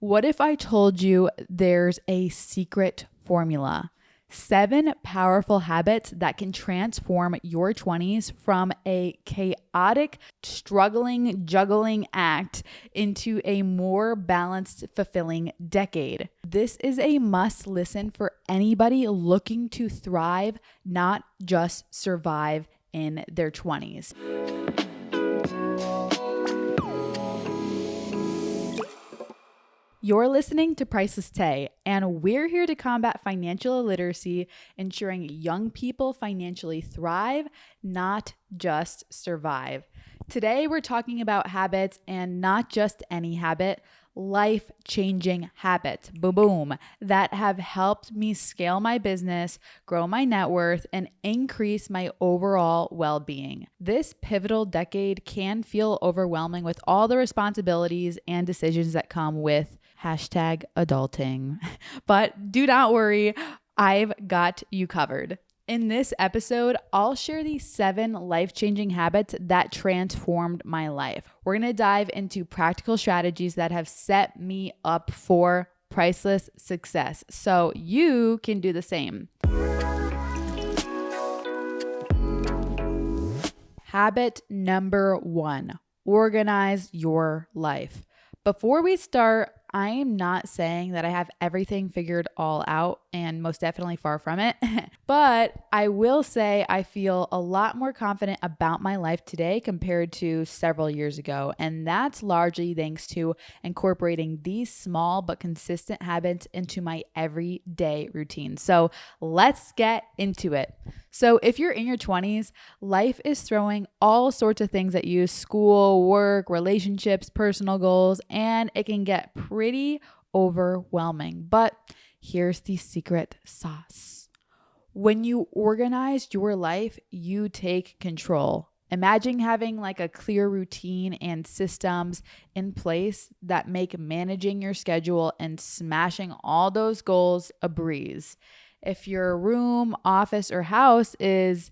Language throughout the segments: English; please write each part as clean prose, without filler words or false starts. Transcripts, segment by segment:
What if I told you there's a secret formula? 7 powerful habits that can transform your 20s from a chaotic, struggling, juggling act into a more balanced, fulfilling decade. This is a must listen for anybody looking to thrive, not just survive in their 20s. You're listening to Priceless, and we're here to combat financial illiteracy, ensuring young people financially thrive, not just survive. Today, we're talking about habits, and not just any habit, life-changing habits, boom, that have helped me scale my business, grow my net worth, and increase my overall well-being. This pivotal decade can feel overwhelming with all the responsibilities and decisions that come with #adulting. But do not worry, I've got you covered. In this episode, I'll share these 7 life-changing habits that transformed my life. We're going to dive into practical strategies that have set me up for priceless success, so you can do the same. Habit number 1, organize your life. Before we start, I am not saying that I have everything figured all out, and most definitely far from it. But I will say I feel a lot more confident about my life today compared to several years ago. And that's largely thanks to incorporating these small but consistent habits into my everyday routine. So let's get into it. So if you're in your 20s, life is throwing all sorts of things at you: school, work, relationships, personal goals, and it can get pretty overwhelming. But here's the secret sauce. When you organize your life, you take control. Imagine having like a clear routine and systems in place that make managing your schedule and smashing all those goals a breeze. If your room, office, or house is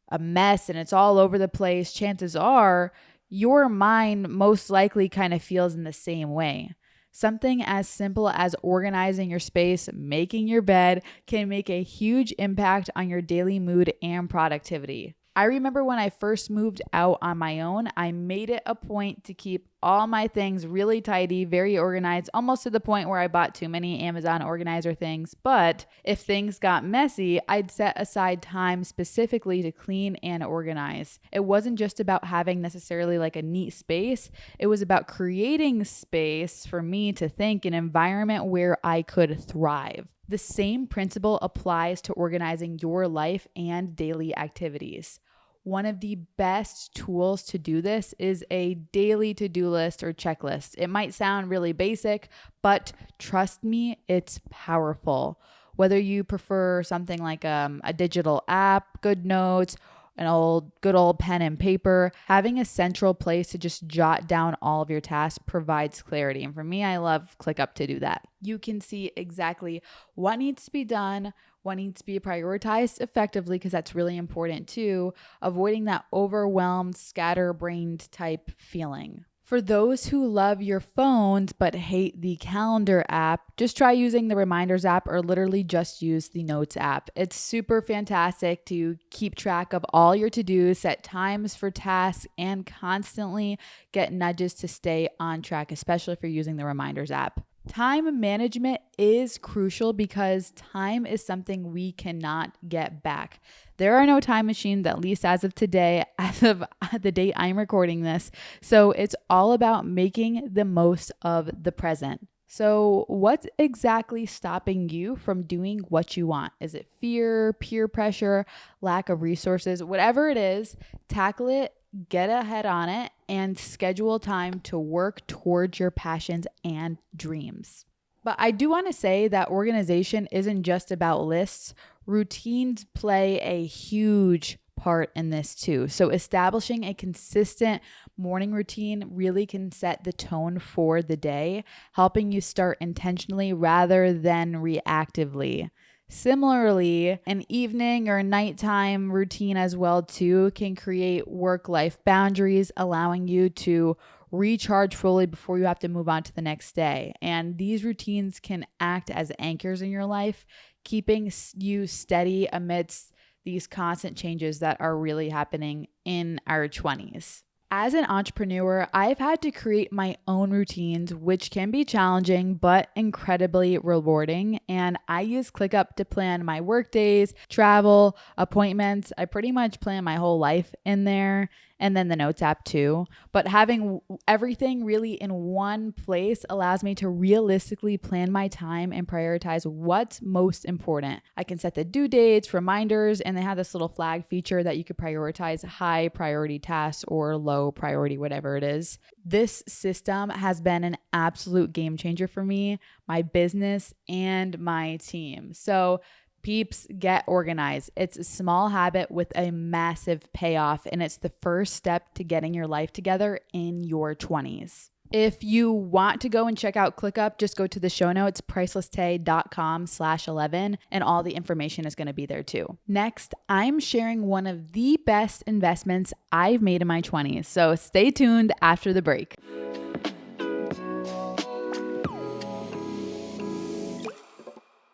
a mess and it's all over the place, chances are your mind most likely kind of feels in the same way. Something as simple as organizing your space, making your bed, can make a huge impact on your daily mood and productivity. I remember when I first moved out on my own, I made it a point to keep all my things really tidy, very organized, almost to the point where I bought too many Amazon organizer things. But if things got messy, I'd set aside time specifically to clean and organize. It wasn't just about having necessarily like a neat space. It was about creating space for me to think, an environment where I could thrive. The same principle applies to organizing your life and daily activities. One of the best tools to do this is a daily to-do list or checklist. It might sound really basic, but trust me, it's powerful. Whether you prefer something like a digital app, good notes, good old pen and paper, having a central place to just jot down all of your tasks provides clarity. And for me, I love ClickUp to do that. You can see exactly what needs to be done, what needs to be prioritized effectively, because that's really important too, avoiding that overwhelmed, scatterbrained type feeling. For those who love your phones but hate the calendar app, just try using the reminders app or literally just use the notes app. It's super fantastic to keep track of all your to-dos, set times for tasks, and constantly get nudges to stay on track, especially if you're using the reminders app. Time management is crucial because time is something we cannot get back. There are no time machines, at least as of today, as of the date I'm recording this. So it's all about making the most of the present. So what's exactly stopping you from doing what you want? Is it fear, peer pressure, lack of resources? Whatever it is, tackle it, get ahead on it, and schedule time to work towards your passions and dreams. But I do want to say that organization isn't just about lists. Routines play a huge part in this too. So establishing a consistent morning routine really can set the tone for the day, helping you start intentionally rather than reactively. Similarly, an evening or nighttime routine as well too can create work-life boundaries, allowing you to recharge fully before you have to move on to the next day. And these routines can act as anchors in your life, keeping you steady amidst these constant changes that are really happening in our 20s. As an entrepreneur, I've had to create my own routines, which can be challenging but incredibly rewarding. And I use ClickUp to plan my work days, travel, appointments. I pretty much plan my whole life in there, and then the Notes app too. But having everything really in one place allows me to realistically plan my time and prioritize what's most important. I can set the due dates, reminders, and they have this little flag feature that you could prioritize high priority tasks or low priority, whatever it is. This system has been an absolute game changer for me, my business, and my team. So peeps, get organized. It's a small habit with a massive payoff, and it's the first step to getting your life together in your 20s. If you want to go and check out ClickUp, just go to the show notes, pricelesstay.com/11, and all the information is going to be there too. Next, I'm sharing one of the best investments I've made in my 20s. So stay tuned after the break.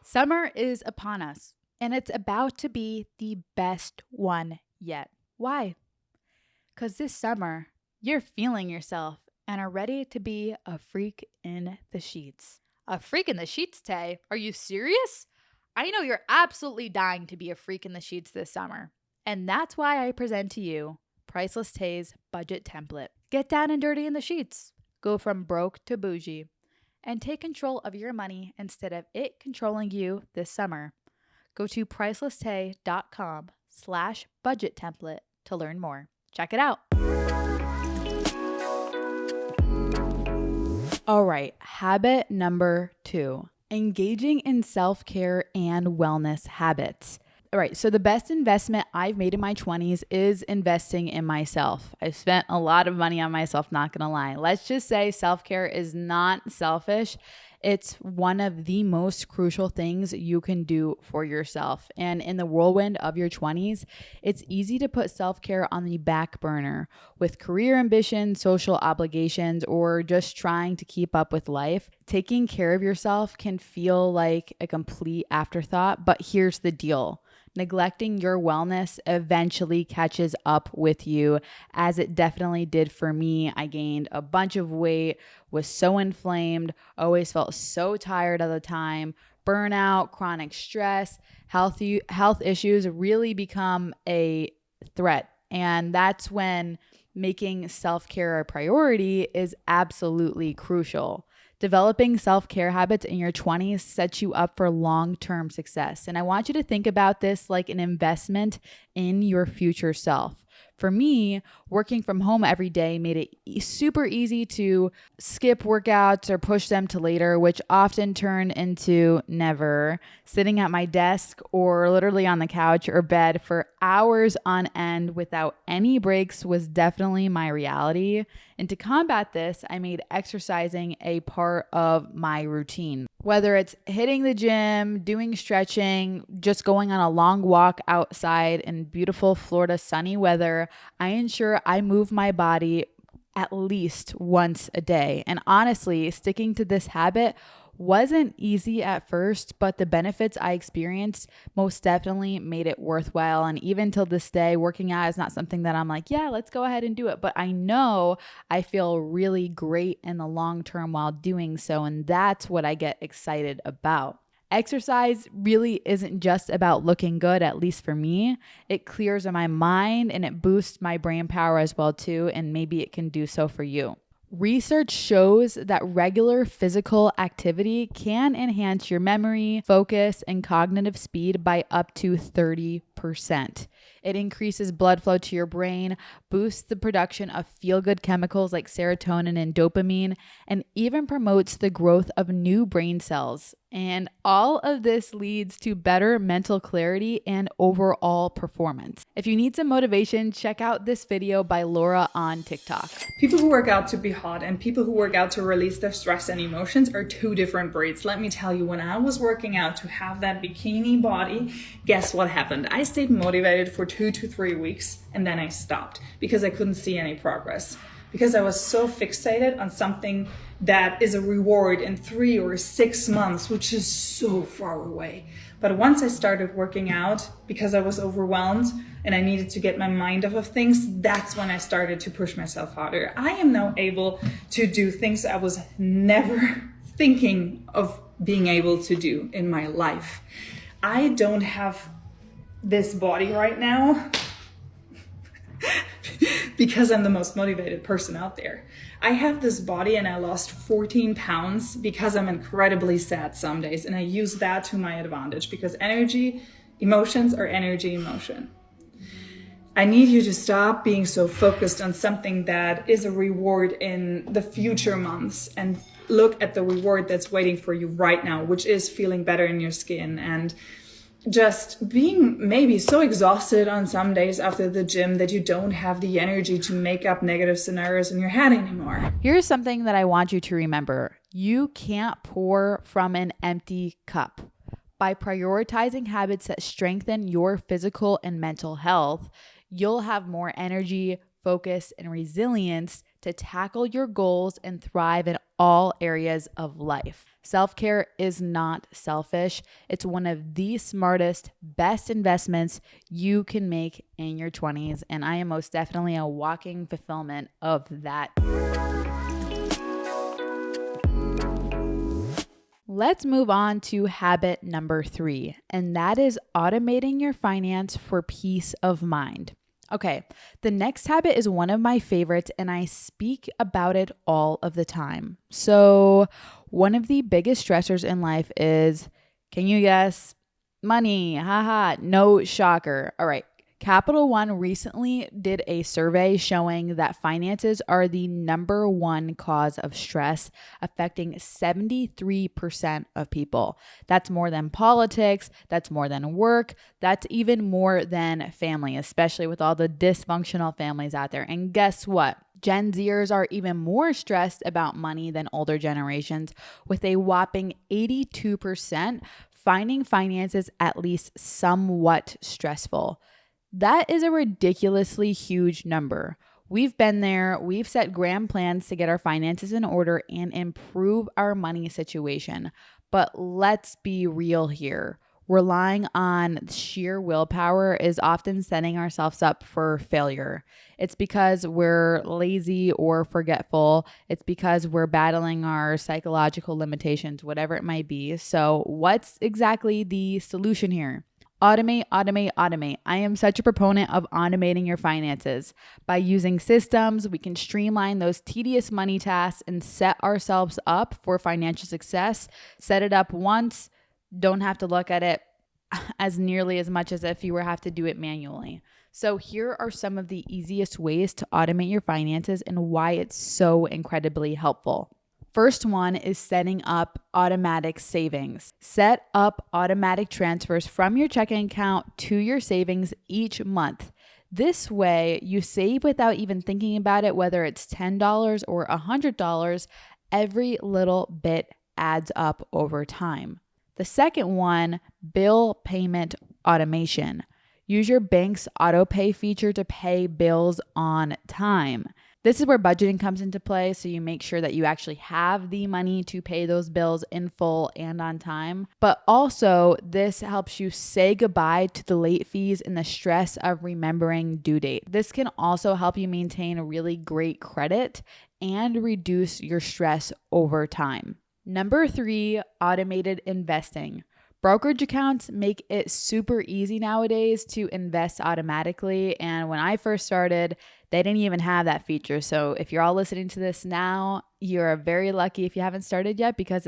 Summer is upon us, and it's about to be the best one yet. Why? Because this summer, you're feeling yourself and are ready to be a freak in the sheets. A freak in the sheets, Tay? Are you serious? I know you're absolutely dying to be a freak in the sheets this summer. And that's why I present to you Priceless Tay's budget template. Get down and dirty in the sheets. Go from broke to bougie. And take control of your money instead of it controlling you this summer. Go to pricelesstay.com/budget template to learn more. Check it out. All right, habit number 2, engaging in self-care and wellness habits. All right, so the best investment I've made in my 20s is investing in myself. I've spent a lot of money on myself, not gonna lie. Let's just say self-care is not selfish. It's one of the most crucial things you can do for yourself. And in the whirlwind of your 20s, it's easy to put self-care on the back burner with career ambitions, social obligations, or just trying to keep up with life. Taking care of yourself can feel like a complete afterthought, but here's the deal. Neglecting your wellness eventually catches up with you, as it definitely did for me. I gained a bunch of weight, was so inflamed, always felt so tired all the time. Burnout, chronic stress, health issues really become a threat. And that's when making self-care a priority is absolutely crucial. Developing self-care habits in your 20s sets you up for long-term success. And I want you to think about this like an investment in your future self. For me, working from home every day made it super easy to skip workouts or push them to later, which often turned into never. Sitting at my desk or literally on the couch or bed for hours on end without any breaks was definitely my reality. And to combat this, I made exercising a part of my routine. Whether it's hitting the gym, doing stretching, just going on a long walk outside in beautiful Florida sunny weather, I ensure I move my body at least once a day. And honestly, sticking to this habit wasn't easy at first, but the benefits I experienced most definitely made it worthwhile. And even till this day, working out is not something that I'm like, yeah, let's go ahead and do it. But I know I feel really great in the long term while doing so. And that's what I get excited about. Exercise really isn't just about looking good, at least for me. It clears my mind and it boosts my brain power as well too. And maybe it can do so for you. Research shows that regular physical activity can enhance your memory, focus, and cognitive speed by up to 30%. It increases blood flow to your brain, boosts the production of feel-good chemicals like serotonin and dopamine, and even promotes the growth of new brain cells. And all of this leads to better mental clarity and overall performance. If you need some motivation, check out this video by Laura on TikTok. People who work out to be hot and people who work out to release their stress and emotions are two different breeds. Let me tell you, when I was working out to have that bikini body, guess what happened? I stayed motivated for 2 to 3 weeks and then I stopped because I couldn't see any progress. because I was so fixated on something that is a reward in 3 or 6 months, which is so far away. But once I started working out, because I was overwhelmed and I needed to get my mind off of things, that's when I started to push myself harder. I am now able to do things I was never thinking of being able to do in my life. I don't have this body right now because I'm the most motivated person out there. I have this body and I lost 14 pounds because I'm incredibly sad some days, and I use that to my advantage because emotions are energy emotion. I need you to stop being so focused on something that is a reward in the future months and look at the reward that's waiting for you right now, which is feeling better in your skin and just being maybe so exhausted on some days after the gym that you don't have the energy to make up negative scenarios in your head anymore. Here's something that I want you to remember. You can't pour from an empty cup. By prioritizing habits that strengthen your physical and mental health, you'll have more energy, focus, and resilience to tackle your goals and thrive in all areas of life. Self-care is not selfish. It's one of the smartest, best investments you can make in your 20s. And I am most definitely a walking fulfillment of that. Let's move on to habit number 3, and that is automating your finance for peace of mind. Okay, the next habit is one of my favorites, and I speak about it all of the time. So, one of the biggest stressors in life is, can you guess? Money. Haha, no shocker. All right. Capital One recently did a survey showing that finances are the number one cause of stress, affecting 73% of people. That's more than politics, that's more than work, that's even more than family, especially with all the dysfunctional families out there. And guess what? Gen Zers are even more stressed about money than older generations, with a whopping 82% finding finances at least somewhat stressful. That is a ridiculously huge number. We've been there. We've set grand plans to get our finances in order and improve our money situation. But let's be real here. Relying on sheer willpower is often setting ourselves up for failure. It's because we're lazy or forgetful. It's because we're battling our psychological limitations, whatever it might be. So, what's exactly the solution here? Automate, automate, automate. I am such a proponent of automating your finances. By using systems, we can streamline those tedious money tasks and set ourselves up for financial success. Set it up once, don't have to look at it as nearly as much as if you were have to do it manually. So here are some of the easiest ways to automate your finances and why it's so incredibly helpful. First one is setting up automatic savings. Set up automatic transfers from your checking account to your savings each month. This way, you save without even thinking about it, whether it's $10 or $100. Every little bit adds up over time. The second one, bill payment automation. Use your bank's auto pay feature to pay bills on time. This is where budgeting comes into play, so you make sure that you actually have the money to pay those bills in full and on time. But also, this helps you say goodbye to the late fees and the stress of remembering due date. This can also help you maintain a really great credit and reduce your stress over time. Number 3, automated investing. Brokerage accounts make it super easy nowadays to invest automatically. And when I first started, they didn't even have that feature. So if you're all listening to this now, you're very lucky if you haven't started yet, because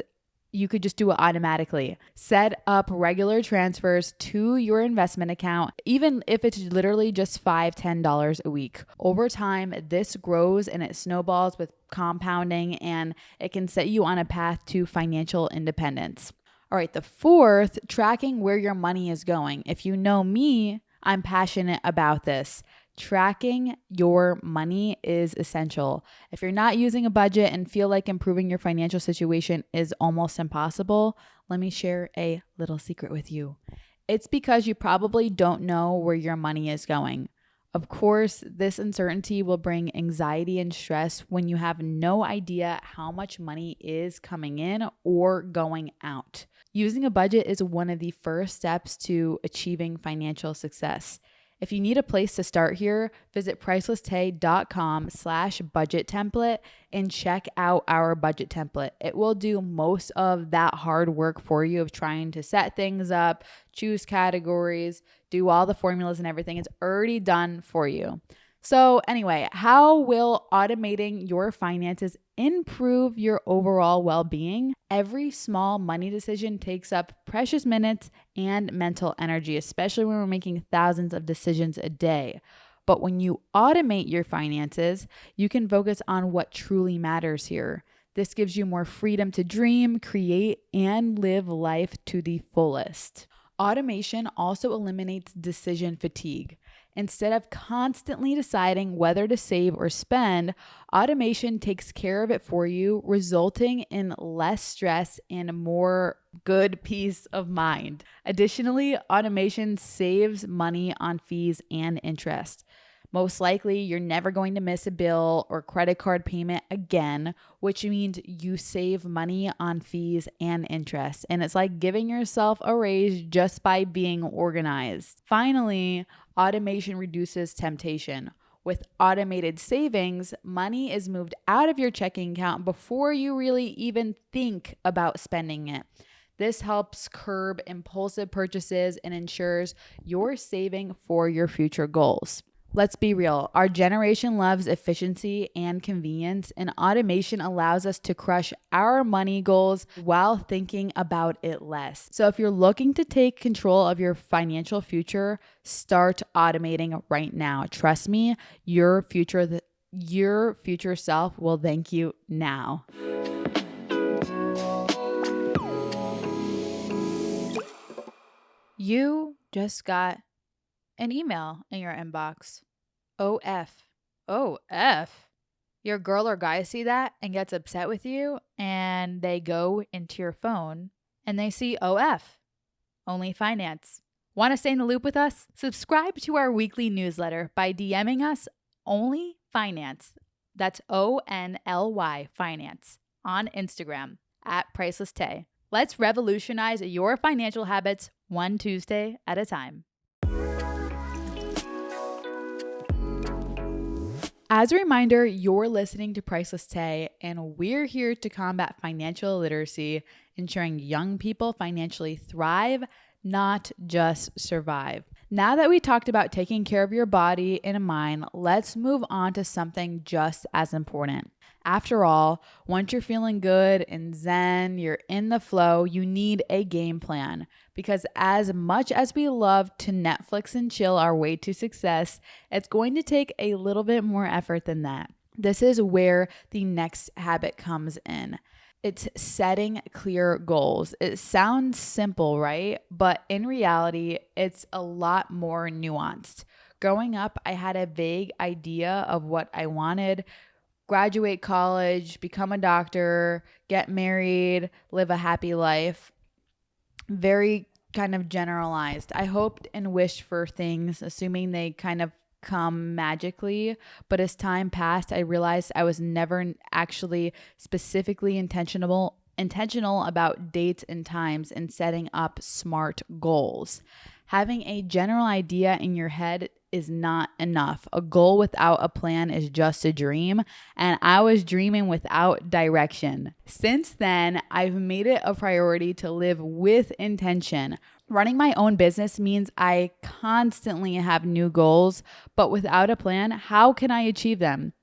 you could just do it automatically. Set up regular transfers to your investment account, even if it's literally just $5, $10 a week. Over time, this grows and it snowballs with compounding, and it can set you on a path to financial independence. All right, the fourth, tracking where your money is going. If you know me, I'm passionate about this. Tracking your money is essential. If you're not using a budget and feel like improving your financial situation is almost impossible, let me share a little secret with you. It's because you probably don't know where your money is going. Of course, this uncertainty will bring anxiety and stress when you have no idea how much money is coming in or going out. Using a budget is one of the first steps to achieving financial success. If you need a place to start here, visit pricelesstay.com/budget template and check out our budget template. It will do most of that hard work for you of trying to set things up, choose categories, do all the formulas and everything. It's already done for you. So anyway, how will automating your finances improve your overall well-being? Every small money decision takes up precious minutes and mental energy, especially when we're making thousands of decisions a day. But when you automate your finances, you can focus on what truly matters here. This gives you more freedom to dream, create, and live life to the fullest. Automation also eliminates decision fatigue. Instead of constantly deciding whether to save or spend, automation takes care of it for you, resulting in less stress and more good peace of mind. Additionally, automation saves money on fees and interest. Most likely, you're never going to miss a bill or credit card payment again, which means you save money on fees and interest. And it's like giving yourself a raise just by being organized. Finally, automation reduces temptation. With automated savings, money is moved out of your checking account before you really even think about spending it. This helps curb impulsive purchases and ensures you're saving for your future goals. Let's be real. Our generation loves efficiency and convenience, and automation allows us to crush our money goals while thinking about it less. So if you're looking to take control of your financial future, start automating right now. Trust me, your future self will thank you now. You just got an email in your inbox. OF. OF. Your girl or guy see that and gets upset with you, and they go into your phone and they see OF. Only Finance. Want to stay in the loop with us? Subscribe to our weekly newsletter by DMing us Only Finance. That's ONLY Finance on Instagram at Priceless Tay. Let's revolutionize your financial habits one Tuesday at a time. As a reminder, you're listening to Priceless Tay, and we're here to combat financial illiteracy, ensuring young people financially thrive, not just survive. Now that we talked about taking care of your body and mind, let's move on to something just as important. After all, once you're feeling good and zen, you're in the flow, you need a game plan. Because as much as we love to Netflix and chill our way to success, it's going to take a little bit more effort than that. This is where the next habit comes in. It's setting clear goals. It sounds simple, right? But in reality, it's a lot more nuanced. Growing up, I had a vague idea of what I wanted: graduate college, become a doctor, get married, live a happy life. Very kind of generalized. I hoped and wished for things, assuming they kind of come magically. But as time passed, I realized I was never actually specifically intentional about dates and times and setting up smart goals. Having a general idea in your head is not enough. A goal without a plan is just a dream, and I was dreaming without direction. Since then, I've made it a priority to live with intention. Running my own business means I constantly have new goals, but without a plan, how can I achieve them?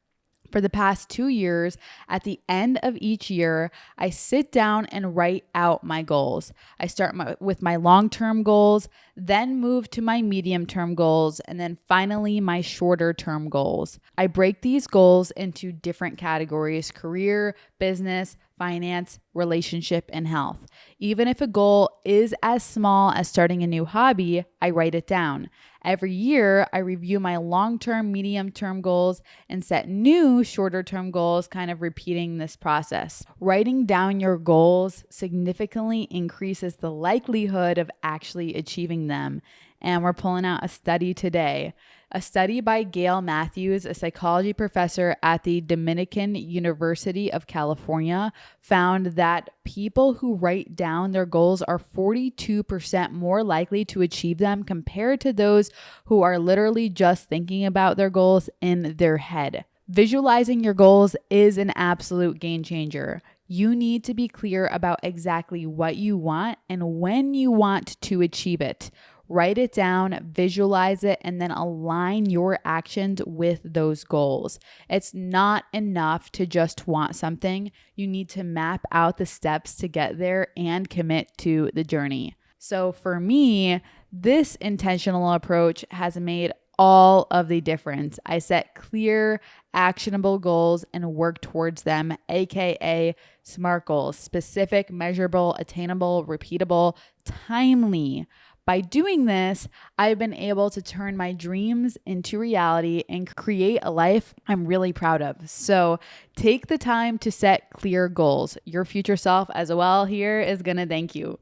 For the past 2 years, at the end of each year, I sit down and write out my goals. I start with my long-term goals, then move to my medium-term goals, and then finally my shorter-term goals. I break these goals into different categories: career, business, finance, relationship, and health. Even if a goal is as small as starting a new hobby, I write it down. Every year, I review my long-term, medium-term goals and set new shorter-term goals, kind of repeating this process. Writing down your goals significantly increases the likelihood of actually achieving them. And we're pulling out a study today A study by Gail Matthews, a psychology professor at the Dominican University of California, found that people who write down their goals are 42% more likely to achieve them compared to those who are literally just thinking about their goals in their head. Visualizing your goals is an absolute game changer. You need to be clear about exactly what you want and when you want to achieve it. Write it down, visualize it, and then align your actions with those goals. It's not enough to just want something. You need to map out the steps to get there and commit to the journey. So for me, this intentional approach has made all of the difference. I set clear, actionable goals and work towards them, aka SMART goals: specific, measurable, attainable, repeatable, timely. By doing this, I've been able to turn my dreams into reality and create a life I'm really proud of. So take the time to set clear goals. Your future self as well here is going to thank you.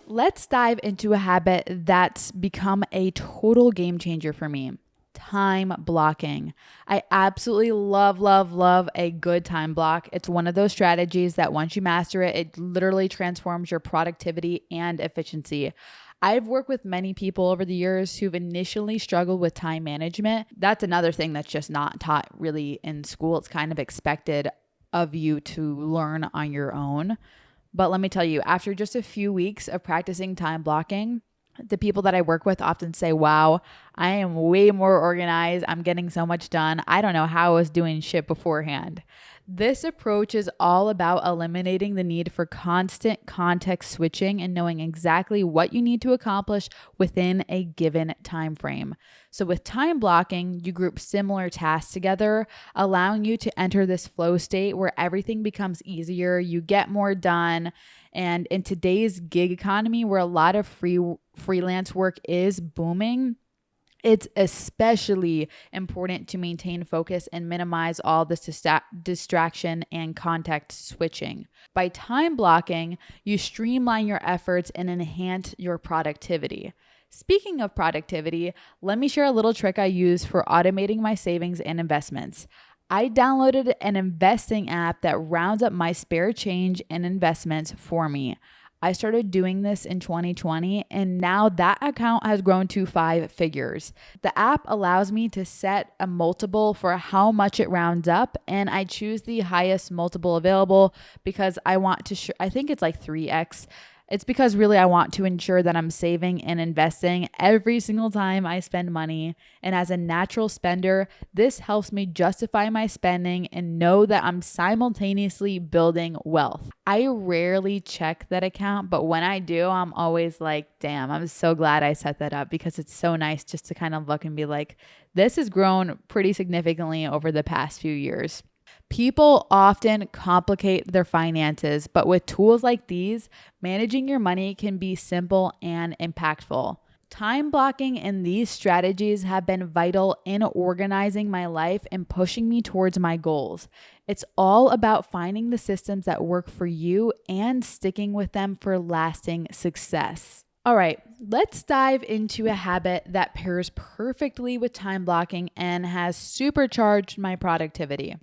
Let's dive into a habit that's become a total game changer for me: time blocking. I absolutely love a good time block. It's one of those strategies that once you master it, it literally transforms your productivity and efficiency. I've worked with many people over the years who've initially struggled with time management. That's another thing that's just not taught really in school. It's kind of expected of you to learn on your own. But let me tell you, after just a few weeks of practicing time blocking, the people that I work with often say, wow, I am way more organized. I'm getting so much done. I don't know how I was doing shit beforehand. This approach is all about eliminating the need for constant context switching and knowing exactly what you need to accomplish within a given time frame. So with time blocking, you group similar tasks together, allowing you to enter this flow state where everything becomes easier, you get more done. And in today's gig economy, where a lot of freelance work is booming, it's especially important to maintain focus and minimize all this distraction and context switching. By time blocking, you streamline your efforts and enhance your productivity. Speaking of productivity, let me share a little trick I use for automating my savings and investments. I downloaded an investing app that rounds up my spare change and investments for me. I started doing this in 2020, and now that account has grown to 5 figures. The app allows me to set a multiple for how much it rounds up, and I choose the highest multiple available because I want to, I think it's like 3x. It's because really I want to ensure that I'm saving and investing every single time I spend money. And as a natural spender, this helps me justify my spending and know that I'm simultaneously building wealth. I rarely check that account, but when I do, I'm always like, damn, I'm so glad I set that up, because it's so nice just to kind of look and be like, this has grown pretty significantly over the past few years. People often complicate their finances, but with tools like these, managing your money can be simple and impactful. Time blocking and these strategies have been vital in organizing my life and pushing me towards my goals. It's all about finding the systems that work for you and sticking with them for lasting success. All right, let's dive into a habit that pairs perfectly with time blocking and has supercharged my productivity: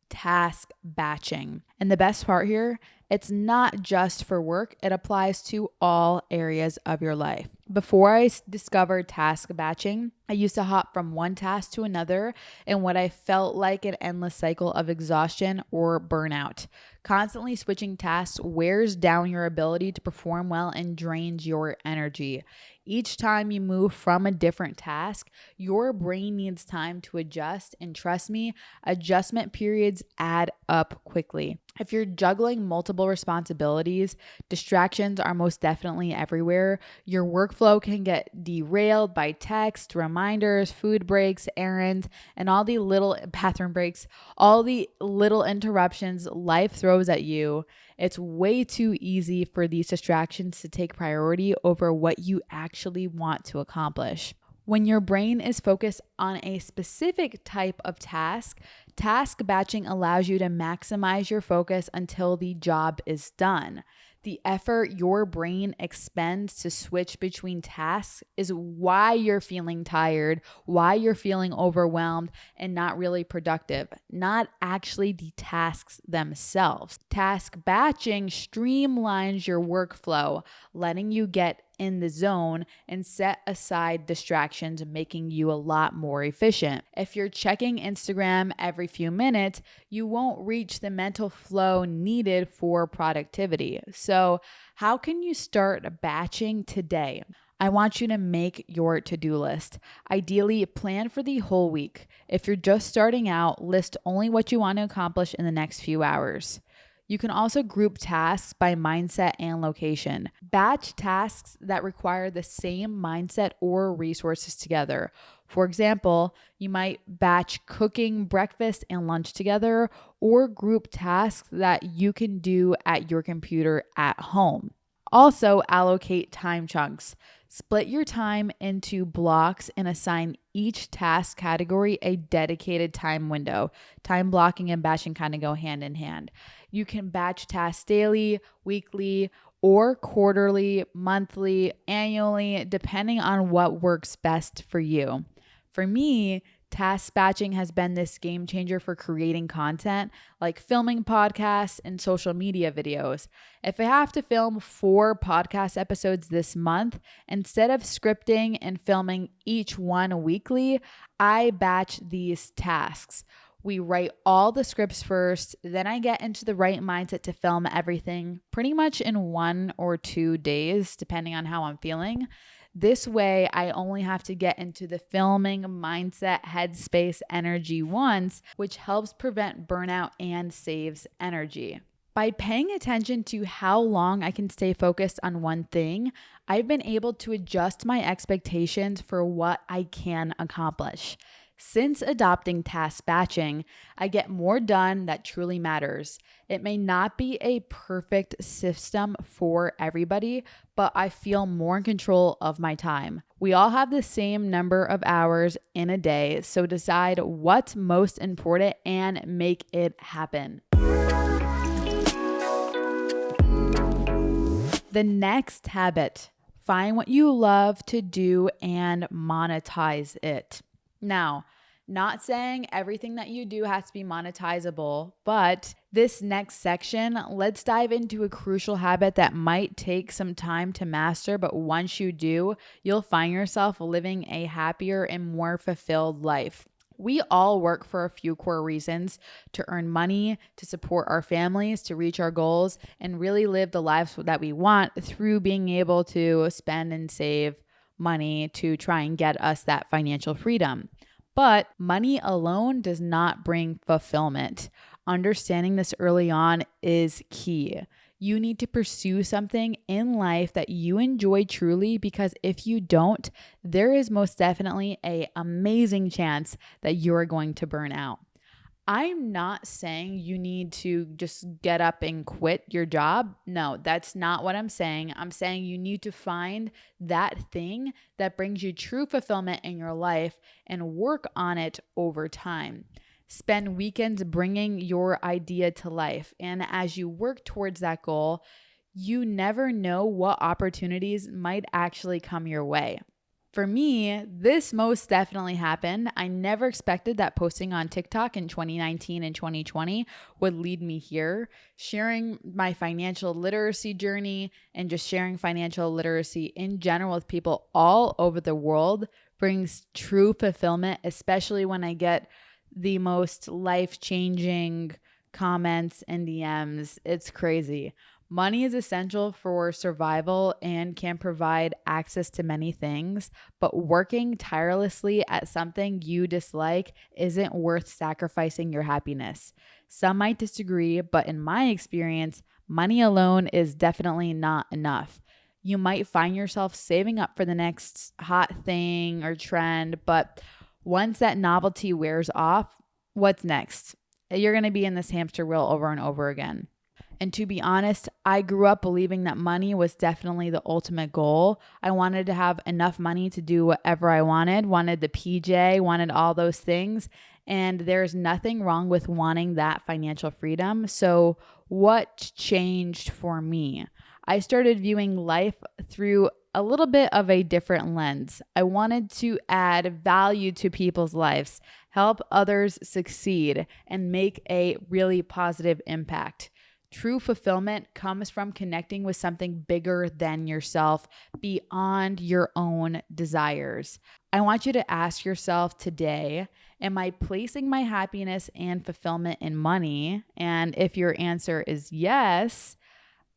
task batching. And the best part here, it's not just for work, it applies to all areas of your life. Before I discovered task batching, I used to hop from one task to another in what I felt like an endless cycle of exhaustion or burnout. Constantly switching tasks wears down your ability to perform well and drains your energy. Each time you move from a different task, your brain needs time to adjust, and trust me, adjustment periods add up quickly. If you're juggling multiple responsibilities, distractions are most definitely everywhere. Your workflow can get derailed by text, reminders, food breaks, errands, and all the little bathroom breaks, all the little interruptions life throws at you. It's way too easy for these distractions to take priority over what you actually want to accomplish. When your brain is focused on a specific type of task, task batching allows you to maximize your focus until the job is done. The effort your brain expends to switch between tasks is why you're feeling tired, why you're feeling overwhelmed and not really productive, not actually the tasks themselves. Task batching streamlines your workflow, letting you get in the zone and set aside distractions, making you a lot more efficient. If you're checking Instagram every few minutes, you won't reach the mental flow needed for productivity. So, how can you start batching today? I want you to make your to-do list. Ideally, plan for the whole week. If you're just starting out, list only what you want to accomplish in the next few hours. You can also group tasks by mindset and location. Batch tasks that require the same mindset or resources together. For example, you might batch cooking breakfast and lunch together, or group tasks that you can do at your computer at home. Also, allocate time chunks. Split your time into blocks and assign each task category a dedicated time window. Time blocking and batching kind of go hand in hand. You can batch tasks daily, weekly, or quarterly, monthly, annually, depending on what works best for you. For me, task batching has been this game changer for creating content like filming podcasts and social media videos. If I have to film 4 podcast episodes this month, instead of scripting and filming each one weekly, I batch these tasks. We write all the scripts first, then I get into the right mindset to film everything pretty much in 1 or 2 days, depending on how I'm feeling. This way, I only have to get into the filming mindset, headspace, energy once, which helps prevent burnout and saves energy. By paying attention to how long I can stay focused on one thing, I've been able to adjust my expectations for what I can accomplish. Since adopting task batching, I get more done that truly matters. It may not be a perfect system for everybody, but I feel more in control of my time. We all have the same number of hours in a day, so decide what's most important and make it happen. The next habit, find what you love to do and monetize it. Now, not saying everything that you do has to be monetizable, but this next section, let's dive into a crucial habit that might take some time to master, but once you do, you'll find yourself living a happier and more fulfilled life. We all work for a few core reasons: to earn money, to support our families, to reach our goals, and really live the lives that we want through being able to spend and save money to try and get us that financial freedom. But money alone does not bring fulfillment. Understanding this early on is key. You need to pursue something in life that you enjoy truly, because if you don't, there is most definitely an amazing chance that you're going to burn out. I'm not saying you need to just get up and quit your job. No, that's not what I'm saying. I'm saying you need to find that thing that brings you true fulfillment in your life and work on it over time. Spend weekends bringing your idea to life. And as you work towards that goal, you never know what opportunities might actually come your way. For me, this most definitely happened. I never expected that posting on TikTok in 2019 and 2020 would lead me here. Sharing my financial literacy journey and just sharing financial literacy in general with people all over the world brings true fulfillment, especially when I get the most life-changing comments and DMs. It's crazy. Money is essential for survival and can provide access to many things, but working tirelessly at something you dislike isn't worth sacrificing your happiness. Some might disagree, but in my experience, money alone is definitely not enough. You might find yourself saving up for the next hot thing or trend, but once that novelty wears off, what's next? You're going to be in this hamster wheel over and over again. And to be honest, I grew up believing that money was definitely the ultimate goal. I wanted to have enough money to do whatever I wanted the PJ, wanted all those things. And there's nothing wrong with wanting that financial freedom. So what changed for me? I started viewing life through a little bit of a different lens. I wanted to add value to people's lives, help others succeed, and make a really positive impact. True fulfillment comes from connecting with something bigger than yourself, beyond your own desires. I want you to ask yourself today, am I placing my happiness and fulfillment in money? And if your answer is yes,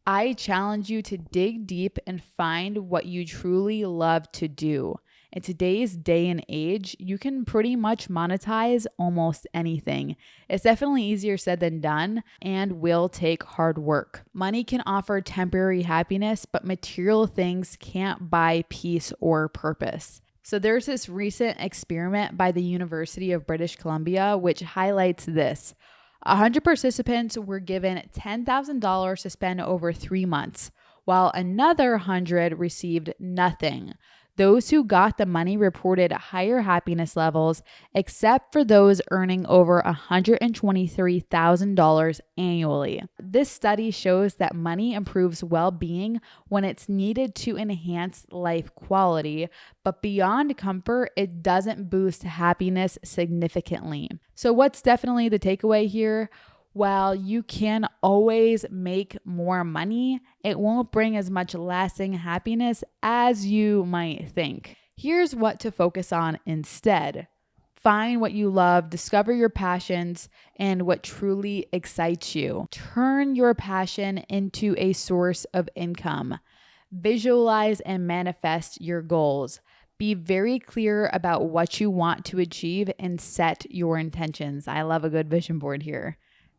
I challenge you to dig deep and find what you truly love to do. In today's day and age, you can pretty much monetize almost anything. It's definitely easier said than done and will take hard work. Money can offer temporary happiness, but material things can't buy peace or purpose. So there's this recent experiment by the University of British Columbia which highlights this. 100 participants were given $10,000 to spend over 3 months, while another 100 received nothing. Those who got the money reported higher happiness levels, except for those earning over $123,000 annually. This study shows that money improves well-being when it's needed to enhance life quality, but beyond comfort, it doesn't boost happiness significantly. So what's definitely the takeaway here? While you can always make more money, it won't bring as much lasting happiness as you might think. Here's what to focus on instead. Find what you love, discover your passions, and what truly excites you. Turn your passion into a source of income. Visualize and manifest your goals. Be very clear about what you want to achieve and set your intentions. I love a good vision board here.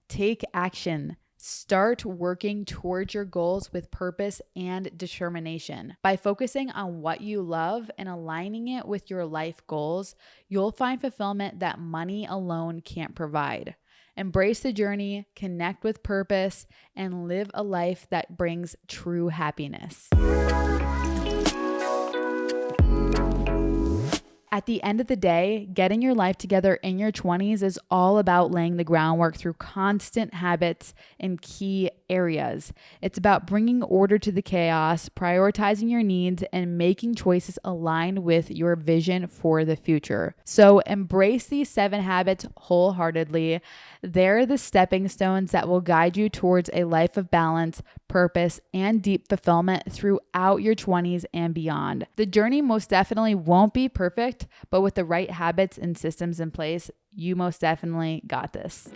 Take action. Start working towards your goals with purpose and determination. By focusing on what you love and aligning it with your life goals, you'll find fulfillment that money alone can't provide. Embrace the journey, connect with purpose, and live a life that brings true happiness. At the end of the day, getting your life together in your 20s is all about laying the groundwork through constant habits in key areas. It's about bringing order to the chaos, prioritizing your needs, and making choices aligned with your vision for the future. So embrace these 7 habits wholeheartedly. They're the stepping stones that will guide you towards a life of balance, purpose, and deep fulfillment throughout your 20s and beyond. The journey most definitely won't be perfect, but with the right habits and systems in place, you most definitely got this.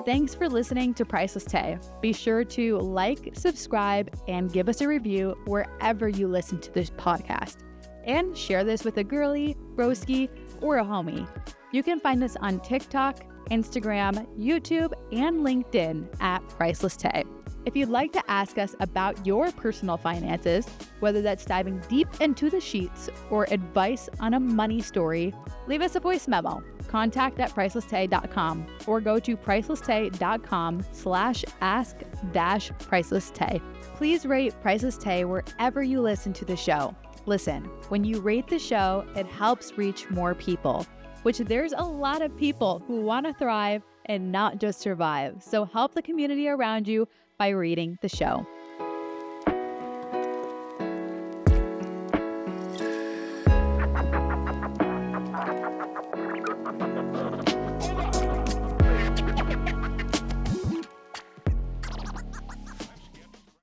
Thanks for listening to Priceless Tay. Be sure to like, subscribe, and give us a review wherever you listen to this podcast. And share this with a girly, broski, or a homie. You can find us on TikTok, Instagram, YouTube, and LinkedIn at Priceless Tay. If you'd like to ask us about your personal finances, whether that's diving deep into the sheets or advice on a money story, leave us a voice memo. contact@pricelesstay.com or go to pricelesstay.com/ask-pricelesstay. Please rate Priceless Tay wherever you listen to the show. Listen, when you rate the show, it helps reach more people, which there's a lot of people who want to thrive and not just survive. So help the community around you by rating the show.